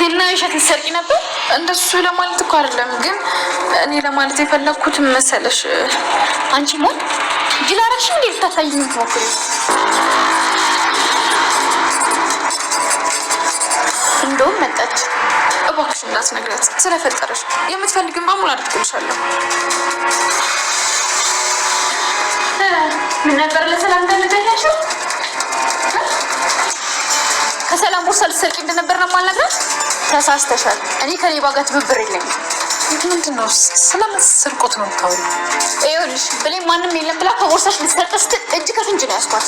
እና ይሸት ሰርቂ ነበር እንደሱ ለማለት እኮ አይደለም ግን እኔ ለማለት የፈለኩት መሰለሽ አንቺ ሞት ጅላራሽ እንዴ ታሳይኝ ሞክሪ እንደውም መጣች እባክሽ እንዳትነግራት ስለፈጠረሽ የምትፈልጊውን በሙሉ አድርግልሻለሁ ምን ነበር ለሰላም እንደነገርሽው ከሰላም ቦርሳ ልትሰርቂ እንደነበር ነው ማልነግራት ተሳስተሻል እኔ ከሌባ ጋር ትብብር የለኝም ምንድነው ስለምን ስርቆት ነው ታውሪ ይኸውልሽ ብሌን ማንም የለም ብላ ከቦርሳሽ ልትሰርቅ እጅ ከፍንጅ ነው ያስኳት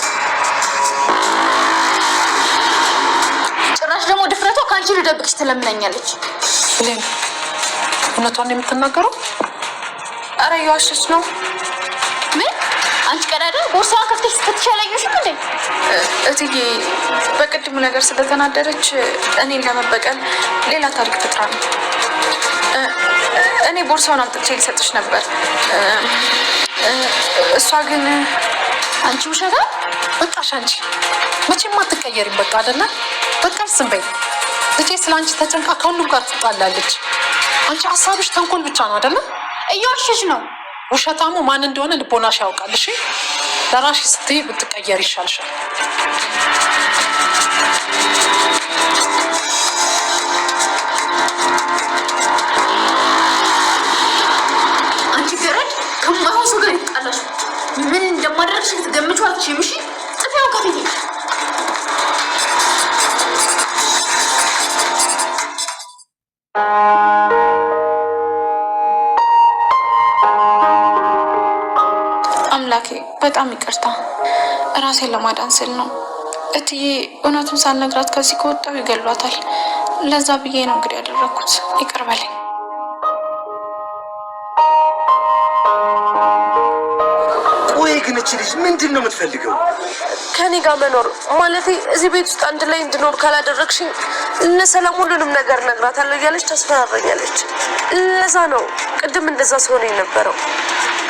ጭራሽ ደግሞ ድፍረቷ ካንቺ ልደብቅሽ ትለምነኛለች ብሌን እውነቷን የምትናገረው ኧረ እየዋሸች ነው ምን አንቺ ቀዳዳ ቦርሳዋን ከፍተሽ ስትቻለኝሽ እንዴ እትዬ በቅድሙ ነገር ስለተናደረች እኔን ለመበቀል ሌላ ታሪክ ፈጥራ ነው እኔ ቦርሳውን አምጥቼ ልሰጥሽ ነበር እሷ ግን አንቺ ውሸታ በቃሽ አንቺ መቼም አትቀየሪም በቃ አይደለ በቃ ዝም በይ ልጄ ስላንቺ ተጨንቃ ከሁሉም ጋር ትጣላለች አንቺ ሐሳብሽ ተንኮል ብቻ ነው አይደለ እየዋሸሽ ነው ውሸታሙ ማን እንደሆነ ልቦናሽ ያውቃል እሺ ለራስሽ ስትይ ብትቀየር ይሻልሻል አንቺ ገረድ ከማውሱ ጋር ይጣላሽ ምን እንደማደርግሽ ልትገምጪው አትችይም እሺ ጥፊያው ከፊቴ አምላኬ በጣም ይቅርታ ራሴን ለማዳን ስል ነው እትዬ እውነቱን ሳልነግራት ከዚህ ከወጣው ይገሏታል ለዛ ብዬ ነው እንግዲህ ያደረኩት ይቅር በለኝ ቆይ ግን እቺ ልጅ ምንድነው የምትፈልገው ከኔ ጋር መኖር ማለት እዚህ ቤት ውስጥ አንድ ላይ እንድኖር ካላደረግሽኝ ለሰላም ሁሉንም ነገር ነግራታለሁ እያለች ታስፈራራኛለች ለዛ ነው ቅድም እንደዛ ሲሆን የነበረው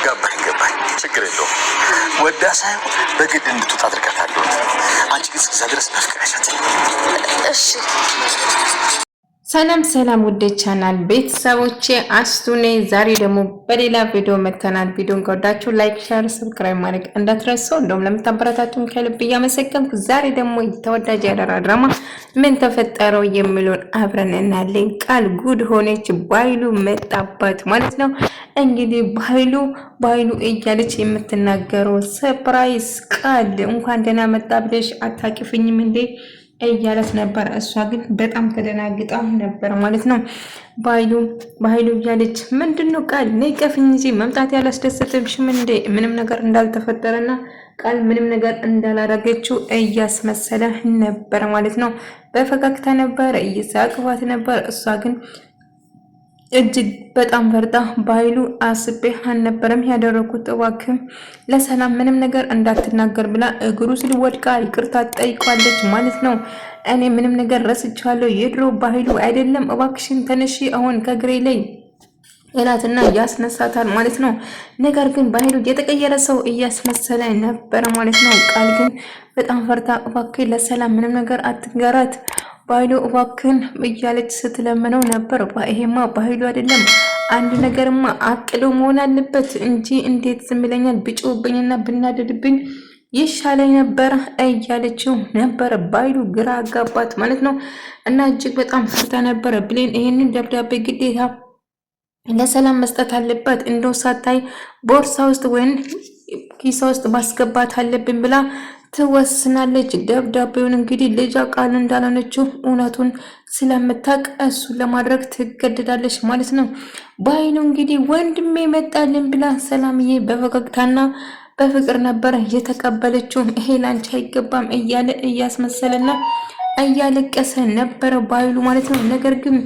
ገባኝ ችግር የለውም ወዳ ሳይሆን በግድ እንድትወጣ አድርጋታለሁ አንቺ ግን እስከዛ ድረስ በፍቅር ያሻት እሺ ሰላም ውድ ቻናል ቤተሰቦቼ አስቱኔ ዛሬ ደግሞ በሌላ ቪዲዮ መተናል ቪዲዮን ከወዳችሁ ላይክ ሼር ሰብስክራይብ ማድረግ እንዳትረሱ እንደውም ለምታበረታቱን ከልብ እያመሰገንኩ ዛሬ ደግሞ ተወዳጅ ያደራ ድራማ ምን ተፈጠረው የሚሉን አብረን እናያለን ቃል ጉድ ሆነች ባይሉ መጣባት ማለት ነው እንግዲህ ባይሉ እያለች የምትናገረው ሰርፕራይዝ ቃል እንኳን ደህና መጣ ብለሽ አታቂፍኝም እንዴ እያለት ነበር እሷ ግን በጣም ተደናግጣ ነበር ማለት ነው ባይሉ እያለች ምንድነው ቃል ነይቀፍኝ እንጂ መምጣት ያላስደሰተሽም እንዴ ምንም ነገር እንዳልተፈጠረና ቃል ምንም ነገር እንዳላረገችው እያስመሰለ ነበር ማለት ነው በፈገግታ ነበር እየሳቅፋት ነበር እሷ ግን እጅግ በጣም ፈርጣ ባይሉ አስቤ አልነበረም ያደረኩት እባክህ ለሰላም ምንም ነገር እንዳትናገር ብላ እግሩ ስር ወድቃ ይቅርታ ጠይቋለች ማለት ነው እኔ ምንም ነገር ረስቻለሁ የድሮ ባይሉ አይደለም እባክሽን ተነሺ አሁን ከግሬ ላይ እላትና ያስነሳታል ማለት ነው ነገር ግን ባይሉ የተቀየረ ሰው እያስመሰለ ነበር ማለት ነው ቃል ግን በጣም ፈርታ እባክህ ለሰላም ምንም ነገር አትንገራት ባይሉ እባክህን እያለች ስትለምነው ነበር ይሄማ ባይሉ አይደለም አንድ ነገርማ አቅሎ መሆን አለበት እንጂ እንዴት ዝም ብለኛል ብጮብኝና ብናደድብኝ ይሻለኝ ነበር እያለችው ነበር ባይሉ ግራ አጋባት ማለት ነው እና እጅግ በጣም ፈርታ ነበር ብሌን ይሄንን ደብዳቤ ግዴታ ለሰላም መስጠት አለባት እንደው ሳታይ ቦርሳ ውስጥ ወይን ኪሳ ውስጥ ማስገባት አለብን ብላ ትወስናለች ደብዳቤውን እንግዲህ ልጅ ቃል እንዳለነችው እውነቱን ስለምታቅ እሱ ለማድረግ ትገደዳለች ማለት ነው ባይሉ እንግዲህ ወንድሜ መጣልን ብላ ሰላምዬ በፈገግታና በፍቅር ነበር የተቀበለችው ይሄ ላንቺ አይገባም እያለ እያስመሰለና እያለቀሰ ነበር ባይሉ ማለት ነው ነገር ግን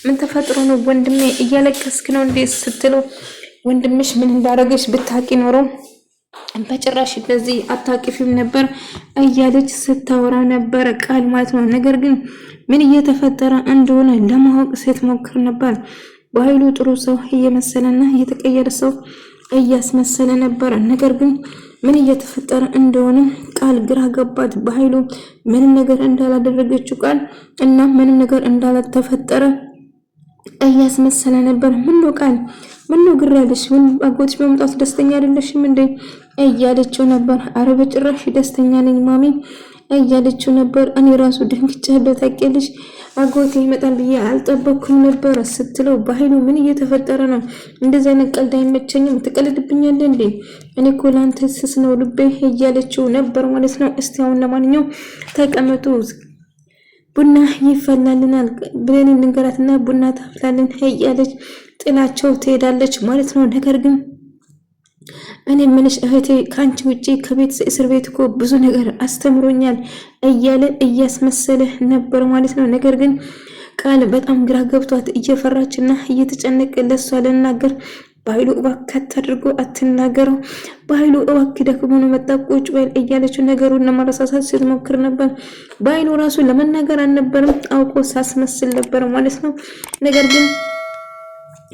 ምን ተፈጥሮ ነው ወንድሜ እያለቀስክ ነው እንዴ ስትለው ወንድምሽ ምን እንዳረገሽ ብታቂ ኖሮ በጭራሽ በዚህ አታቂፊም ነበር እያለች ስታወራ ነበር ቃል ማለት ነው ነገር ግን ምን እየተፈጠረ እንደሆነ ለማወቅ ስትሞክር ነበር ባይሉ ጥሩ ሰው እየመሰለና እየተቀየረ ሰው እያስመሰለ ነበር ነገር ግን ምን እየተፈጠረ እንደሆነ ቃል ግራ ገባት። በኃይሉ ምንም ነገር እንዳላደረገችው ቃል እና ምንም ነገር እንዳልተፈጠረ እያስመሰለ ነበር። ምነው ቃል ምነው ግራ ያለሽ? ምን አጎትሽ በመምጣቱ ደስተኛ አይደለሽም እንዴ እያለችው ነበር። አረ በጭራሽ ደስተኛ ነኝ ማሚ እያለችው ነበር። እኔ ራሱ ደንግጫለሁ ታውቂያለሽ፣ አጎቴ ይመጣል ብዬ አልጠበኩም ነበር ስትለው፣ በኃይሉ ምን እየተፈጠረ ነው? እንደዚህ አይነት ቀልድ አይመቸኝም፣ ትቀልድብኛለህ እንዴ? እኔ እኮ ለአንተ ስስ ነው ልቤ እያለችው ነበር ማለት ነው። እስቲ አሁን ለማንኛውም ተቀመጡ፣ ቡና ይፈላልናል ብለን እንንገራትና ቡና ታፍላልን እያለች ጥላቸው ትሄዳለች ማለት ነው። ነገር ግን እኔ ምንሽ እህቴ ካንቺ ውጪ ከቤት እስር ቤት እኮ ብዙ ነገር አስተምሮኛል እያለ እያስመሰለ ነበር ማለት ነው። ነገር ግን ቃል በጣም ግራ ገብቷት እየፈራችና እየተጨነቀ ለሷ ልናገር በኃይሉ እባክህ አድርጎ አትናገረው፣ በኃይሉ እባክህ ደክሞ ነው መጣ ቁጭ በል እያለችው ነገሩን ለማረሳሳት ስትሞክር ነበር። በኃይሉ ራሱ ለመናገር አልነበረም አውቆ ሳስመስል ነበር ማለት ነው። ነገር ግን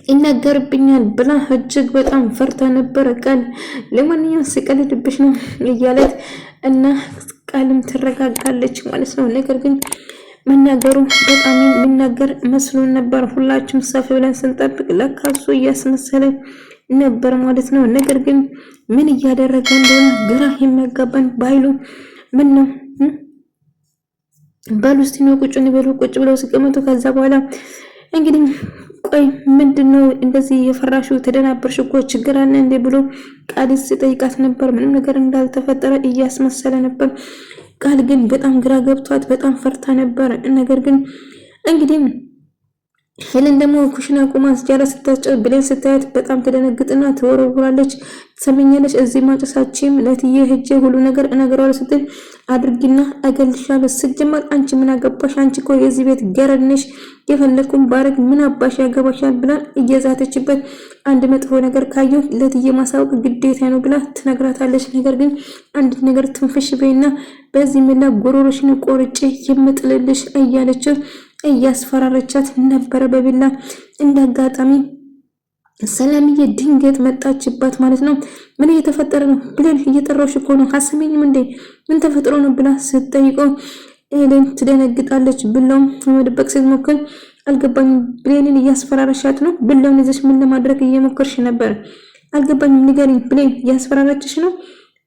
ይናገርብኛል ብላ እጅግ በጣም ፈርታ ነበር። ቃል ለማንኛውም ስቀልድብሽ ነው እያለት እና ቃልም ትረጋጋለች ማለት ነው። ነገር ግን መናገሩ በጣም የሚናገር መስሎን ነበር። ሁላችሁም ሰፍ ብለን ስንጠብቅ ለካሱ እያስመሰለ ነበር ማለት ነው። ነገር ግን ምን እያደረገ እንደሆነ ግራ የሚያጋባን በኃይሉ ምን ነው በሉ እስቲ ነው ቁጭ ብለው ሲቀመጡ ከዛ በኋላ እንግዲህ ቆይ ምንድነው እንደዚህ የፈራሹ ተደናበርሽ እኮ ችግር አለ እንዴ ብሎ ቃልስ ሲጠይቃት ነበር። ምንም ነገር እንዳልተፈጠረ እያስመሰለ ነበር። ቃል ግን በጣም ግራ ገብቷት በጣም ፈርታ ነበር። ነገር ግን እንግዲህ ሄለን ደግሞ ኩሽና ቆማ ስጃራ ስታጨስ ብሌን ስታያት በጣም ተደነግጥና ትወረውራለች። ሰመኛለች እዚህ ማጨሳችም ለትዬ ሄጄ ሁሉ ነገር እነግረዋለሁ ስትል አድርጊና አገልሻለሁ። ስጀመር አንቺ ምን አገባሽ? አንቺ እኮ የዚህ ቤት ገረድ ነሽ፣ የፈለኩን ባረግ ምን አባሽ ያገባሻል ብላ እየዛተችበት አንድ መጥፎ ነገር ካየሁ ለትዬ ማሳወቅ ግዴታ ነው ብላ ትነግራታለች። ነገር ግን አንድ ነገር ትንፍሽ በይና በዚህ ምን ጉሮሮሽን ቆርጬ የምጥልልሽ እያለችው እያስፈራረቻት ነበረ በቢላ። እንዳጋጣሚ ሰላምዬ ድንገት መጣችባት ማለት ነው። ምን እየተፈጠረ ነው ብለን እየጠራውሽ እኮ ነው አሰሚኝም እንዴ ምን ተፈጥሮ ነው ብላ ስትጠይቀው ኤሌን ትደነግጣለች። ብላውም ለመደበቅ ስትሞክር አልገባኝም፣ ብሌንን እያስፈራረሻት ነው? ብላውን ይዘሽ ምን ለማድረግ እየሞከርሽ ነበር? አልገባኝም፣ ንገሪኝ። ብሌን እያስፈራረችሽ ነው?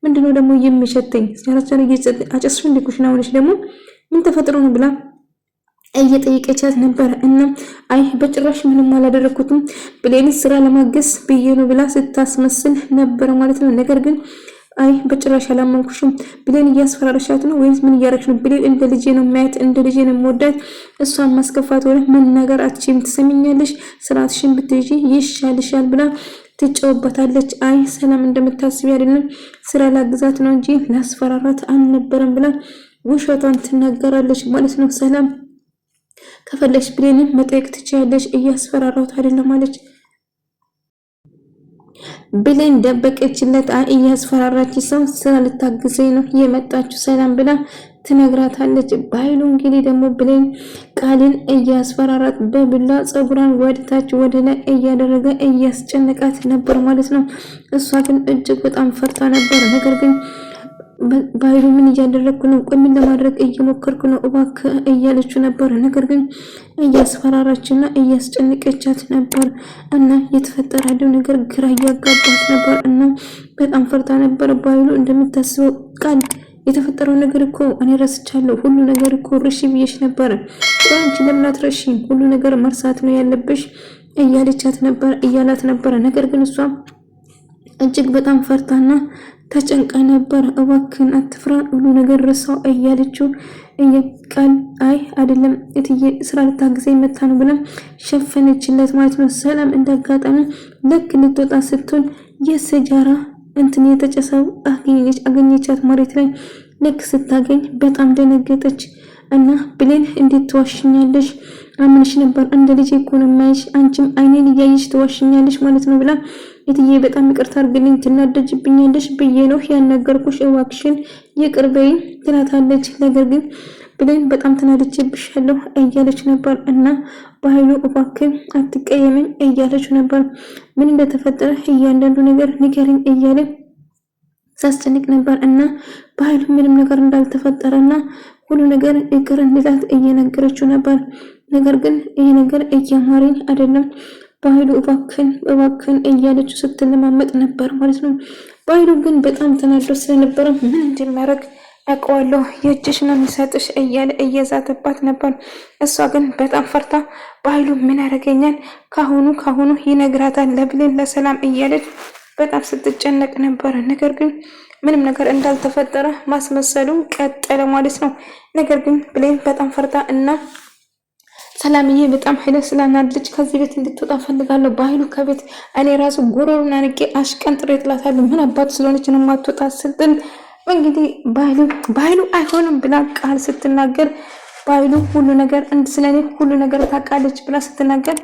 ምንድነው ደግሞ የሚሸተኝ? ሲያራቻለ አጨስሽ እንዲኩሽ ነው ሆነሽ ደግሞ ምን ተፈጥሮ ነው ብላ እየጠየቀቻት ነበር። እና አይ በጭራሽ ምንም አላደረኩትም ብሌን ስራ ለማገዝ ብዬ ነው ብላ ስታስመስል ነበር ማለት ነው። ነገር ግን አይ በጭራሽ አላመንኩሽም፣ ብሌን እያስፈራረሻት ነው ወይስ ምን እያረግሽ ነው? ብሌን እንደ ልጄ ነው ማየት፣ እንደ ልጄ ነው የምወዳት፣ እሷን ማስከፋት ወደ መናገር አትችይም፣ ትሰሚኛለሽ? ስርዓትሽን ብትይዢ ይሻልሻል ብላ ትጨውበታለች። አይ ሰላም እንደምታስቢ አይደለም፣ ስራ ላግዛት ነው እንጂ ላስፈራራት አልነበረም ብላ ውሸቷን ትናገራለች ማለት ነው። ሰላም ከፈለሽ ብሌንን መጠየቅ ትችያለሽ፣ እያስፈራራሁት አይደለም አለች። ብሌን ደበቀችለት። እያስፈራራች ሰው ስራ ልታግዘኝ ነው የመጣችው ሰላም ብላ ትነግራታለች። በኃይሉ እንግዲህ ደግሞ ብሌን ቃልን እያስፈራራት በብላ ፀጉሯን ወደታች ወደ ላይ እያደረገ እያስጨነቃት ነበር ማለት ነው። እሷ ግን እጅግ በጣም ፈርታ ነበር። ነገር ግን በኃይሉ ምን እያደረግኩ ነው? ቆይ ምን ለማድረግ እየሞከርኩ ነው? እባክህ እያለችው ነበር። ነገር ግን እያስፈራራችና እያስጨነቀቻት ነበር እና የተፈጠረው ነገር ግራ እያጋባት ነበር እና በጣም ፈርታ ነበር። በኃይሉ እንደምታስበው ቃል የተፈጠረው ነገር እኮ እኔ ረስቻለሁ፣ ሁሉ ነገር እኮ ረሺ ብዬሽ ነበር፣ አንቺ ለምን አትረሺም? ሁሉ ነገር መርሳት ነው ያለብሽ እያለቻት ነበር እያላት ነበር። ነገር ግን እሷ እጅግ በጣም ፈርታና ተጨንቃ ነበር። እባክህን አትፍራ፣ ሁሉ ነገር ረሳው እያለችው ቃል አይ አይደለም እትዬ ስራ ልታግዘኝ መታ ነው ብላ ሸፈነችለት ማለት ነው። ሰላም እንዳጋጣሚ ልክ ልትወጣ ስትሆን የሰጃራ እንትን የተጨሰው አገኘቻት መሬት ላይ። ልክ ስታገኝ በጣም ደነገጠች እና ብሌን እንዴት ትዋሽኛለሽ? አምንሽ ነበር፣ እንደ ልጅ እኮ ነው የማይሽ፣ አንቺም አይኔን እያየሽ ትዋሽኛለሽ ማለት ነው ብላ እትዬ በጣም ይቅርታ አድርግልኝ፣ ትናደጅብኛለሽ ብዬ ነው ያናገርኩሽ፣ እባክሽን ይቅር በይኝ ትላታለች። ነገር ግን ብሌን በጣም ተናድጄብሻለሁ እያለች ነበር እና በኃይሉ እባክህ አትቀየመኝ እያለች ነበር። ምን እንደተፈጠረ እያንዳንዱ ነገር ንገሪኝ እያለ ሳስጨንቅ ነበር እና በኃይሉ ምንም ነገር እንዳልተፈጠረና ሁሉ ነገር ይቅር እንዲላት እየነገረችው ነበር። ነገር ግን ይሄ ነገር እያማረኝ አይደለም በኃይሉ እባክን እያለችው ስትለማመጥ ነበር ማለት ነው። በኃይሉ ግን በጣም ተናዶ ስለነበረ ምን እንደሚያደርግ አውቀዋለሁ የእጅሽ ነው የሚሰጥሽ እያለ እየዛተባት ነበር። እሷ ግን በጣም ፈርታ በኃይሉ ምን ያደርገኛል ካሁኑ ይነግራታል ለብሌን ለሰላም እያለች በጣም ስትጨነቅ ነበር። ነገር ግን ምንም ነገር እንዳልተፈጠረ ማስመሰሉ ቀጠለ ማለት ነው። ነገር ግን ብሌን በጣም ፈርታ እና ሰላምዬ በጣም ኃይለ ስላናለች ከዚህ ቤት እንድትወጣ ፈልጋለሁ በኃይሉ ከቤት እኔ ራሱ ጎሮሮና ንቄ አሽቀንጥሬ ጥላታለሁ ምን አባት ስለሆነች ነው ማትወጣ ስትል እንግዲህ በኃይሉ አይሆንም ብላ ቃል ስትናገር በኃይሉ ሁሉ ነገር ስለኔ ሁሉ ነገር ታውቃለች ብላ ስትናገር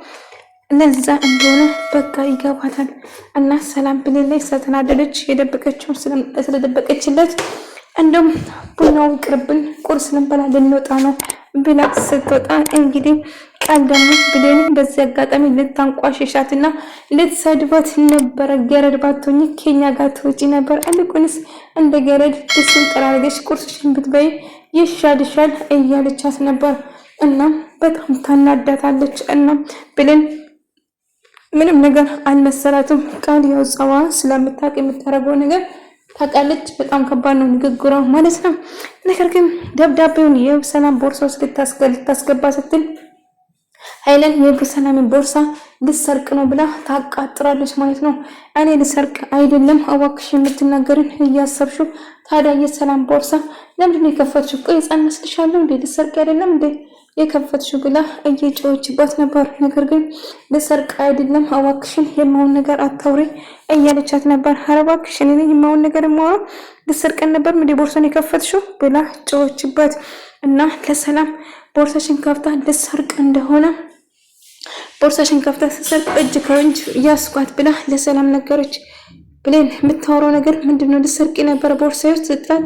ለዛ እንደሆነ በቃ ይገባታል እና ሰላም ብሌን ላይ ስለተናደደች የደበቀችውን ስለደበቀችለት እንደውም ቡናው ይቅርብን ቁርስ ልንበላ ልንወጣ ነው ብላ ስትወጣ እንግዲህ ቃል ደግሞ ብሌን በዚህ አጋጣሚ ልታንቋሽሻትና ልትሰድባት ነበረ። ገረድ ባትሆኚ ከኛ ጋር ትወጪ ነበር አልኩንስ እንደ ገረድ ድስቱን ጠራርገሽ ቁርስሽን ብትበይ ይሻልሻል እያለቻት ነበር እና በጣም ታናዳታለች እና ብሌን ምንም ነገር አልመሰላትም። ቃል ያውጻዋ ስለምታውቅ የምታረገው ነገር ታውቃለች። በጣም ከባድ ነው ንግግሯ ማለት ነው። ነገር ግን ደብዳቤውን የሰላም ቦርሳ ውስጥ ልታስገባ ስትል ኃይለን የሰላምን ቦርሳ ልሰርቅ ነው ብላ ታቃጥራለች ማለት ነው። እኔ ልሰርቅ አይደለም እባክሽ የምትናገርን እያሰብሽው ታዲያ የሰላም ቦርሳ ለምንድን ነው የከፈትሽው? ቆይ ጸነስልሻለሁ እንዴ ልሰርቅ አይደለም እንዴ የከፈትሽው ብላ እየጮኸችባት ነበር። ነገር ግን ልሰርቅ አይደለም እባክሽን የማውን ነገር አታውሪ እያለቻት ነበር። ኧረ እባክሽን እኔ የማውን ነገር የማወራው ልሰርቀን ነበር እንዴ ቦርሳን የከፈትሽው ብላ ጮኸችባት እና ለሰላም ቦርሳሽን ከፍታ ልሰርቅ እንደሆነ ቦርሳሽን ከፍታ ስትሰርቅ እጅ ከእጅ ያስኳት ብላ ለሰላም ነገረች። ብሌን የምታወራው ነገር ምንድነው? ልሰርቅ የነበረ ቦርሳዬ ውስጥ ስትላት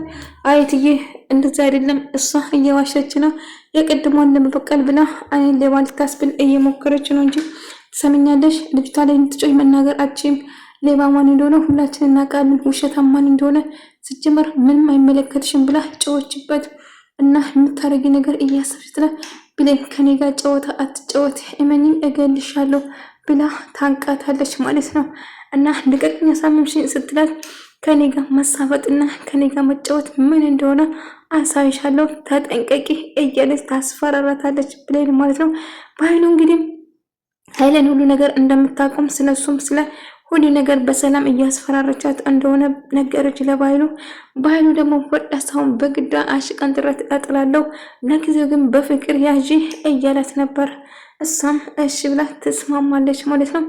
አይትዬ እንደዛ አይደለም እሷ እየዋሸች ነው የቅድሟን ለመበቀል ብላ እኔን ሌባ ልታስብል እየሞከረች ነው እንጂ ትሰምኛለሽ ልጅቷ ላይ እንድትጮይ መናገር አትችይም። ሌባ ማን እንደሆነ ሁላችን እናውቃለን፣ ውሸታም ማን እንደሆነ ሲጀመር ምንም አይመለከትሽም ብላ ጮኸችበት እና የምታረጊ ነገር እያሰብሽ ትላ ብሌን ከኔ ጋር ጨዋታ አትጫወት እመኚኝ እገልሻለሁ ብላ ታንቃታለች ማለት ነው። እና ልቀቅኝ አሳምንሽኝ ስትላት ከኔ ጋር መሳፈጥና ከኔ ጋር መጫወት ምን እንደሆነ አሳይሻለሁ ተጠንቀቂ እያለች ታስፈራራታለች ብሌን ማለት ነው። በኃይሉ እንግዲህ ኃይለን ሁሉ ነገር እንደምታቆም ስለሱም ስለ ሁሉ ነገር በሰላም እያስፈራረቻት እንደሆነ ነገረች ለባይሉ። ባይሉ ደግሞ ወዳሳውን በግዳ አሽቀንጥረት አጥላለሁ ለጊዜው ግን በፍቅር ያዢ እያላት ነበር። እሷም እሺ ብላ ተስማማለች ማለት ነው።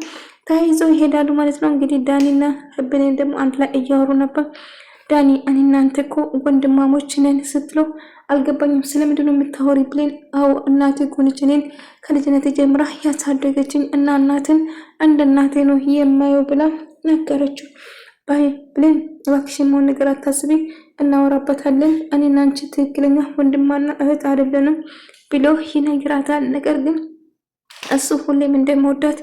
ተያይዘው ይሄዳሉ ማለት ነው። እንግዲህ ዳኒና ብሌን ደግሞ አንድ ላይ እያወሩ ነበር። ዳኒ እኔና አንተ እኮ ወንድማሞች ነን ስትለው አልገባኝም ስለምንድን ነው የምታወሪ ብሌን? አዎ እናቴ እኮ ነች እኔን ከልጅነቴ ጀምራ ያሳደገችኝ እና እናትን እንደ እናቴ ነው የማየው ብላ ነገረችው። ባይ ብሌን እባክሽ የማውን ነገር አታስቢ እናወራበታለን እኔና አንቺ ትክክለኛ ወንድማና እህት አይደለንም ብሎ ይነግራታል። ነገር ግን እሱ ሁሌም እንደምወዳት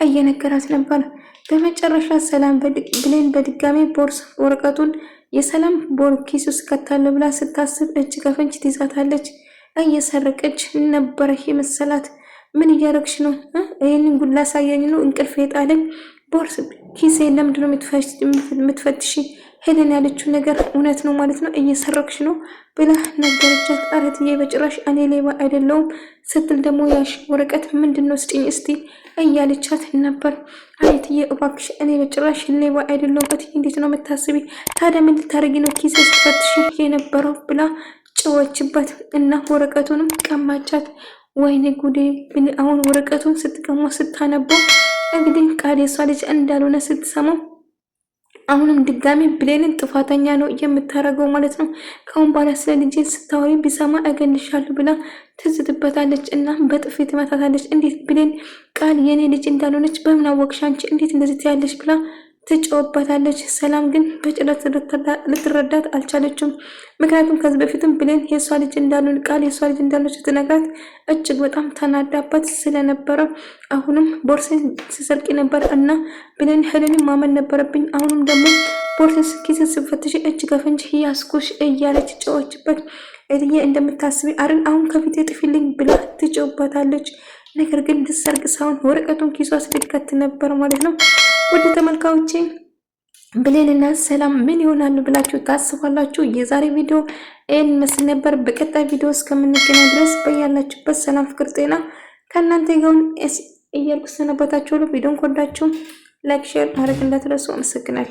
እየነገራት ነበር። በመጨረሻ ሰላም ብሌን በድጋሚ ቦርሳ ወረቀቱን የሰላም ኪስ ውስጥ ከታለ ብላ ስታስብ እጅ ከፍንጅ ትይዛታለች። እየሰረቀች ነበረ የመሰላት። ምን እያደረግሽ ነው? ይህንን ጉድ ላሳየኝ ነው እንቅልፍ የጣለኝ ቦርስ ኪሴ ለምንድን ነው የምትፈትሺ? ሄለን ያለችው ነገር እውነት ነው ማለት ነው እየሰረቅሽ ነው ብላ ነገረቻት። አረትዬ በጭራሽ እኔ ሌባ አይደለሁም ስትል ደግሞ ያሽ ወረቀት ምንድን ነው ስጪኝ እስቲ እያለቻት ነበር። አረትዬ እባክሽ እኔ በጭራሽ ሌባ አይደለሁም እትዬ እንዴት ነው የምታስቢ? ታዲያ ምን ልታደርጊ ነው ኪሴ ስትፈትሺ የነበረው ብላ ጨወችበት እና ወረቀቱንም ቀማቻት። ወይኔ ጉዴ! አሁን ወረቀቱን ስትቀማ ስታነበው እንግዲህ ቃል የሷ ልጅ እንዳልሆነ ስትሰማው አሁንም ድጋሚ ብሌንን ጥፋተኛ ነው የምታረገው ማለት ነው። ከአሁን በኋላ ስለ ልጅ ስታወሪ ቢሰማ እገልሻለሁ ብላ ትዝትበታለች እና በጥፊ ትመታታለች። እንዴት ብሌን ቃል የኔ ልጅ እንዳልሆነች በምን አወቅሽ አንቺ እንዴት እንደዚህ ትያለሽ ብላ ትጮህበታለች። ሰላም ግን በጭረት ልትረዳት አልቻለችም። ምክንያቱም ከዚህ በፊትም ብሌን የሷ ልጅ እንዳልሆነ ቃል የሷ ልጅ እንዳልሆነች ስትነግራት እጅግ በጣም ተናዳባት ስለነበረ አሁንም ቦርሴን ሲሰርቂ ነበር እና ብሌን ሄለንን ማመን ነበረብኝ። አሁንም ደግሞ ፖሊስ ኪስ ስፈትሽ እጅ ከፍንጅ ያስኩሽ እያለች ጨዋችበት። እትዬ እንደምታስቢ አርን አሁን ከፊቴ ጥፊልኝ ብላ ትጮባታለች። ነገር ግን ልትሰርቅ ሳይሆን ወረቀቱን ኪሷ አስደግት ነበር ማለት ነው። ውድ ተመልካዮቼ ብሌንና ሰላም ምን ይሆናሉ ብላችሁ ታስባላችሁ? የዛሬ ቪዲዮ ይህን መስል ነበር። በቀጣይ ቪዲዮ እስከምንገናኝ ድረስ በያላችሁበት ሰላም፣ ፍቅር፣ ጤና ከእናንተ ጋር እያልኩ ሰነበታችሁ። ቪዲዮን ከወዳችሁ ላይክ፣ ሼር ማድረግ እንዳትረሱ። አመሰግናለሁ።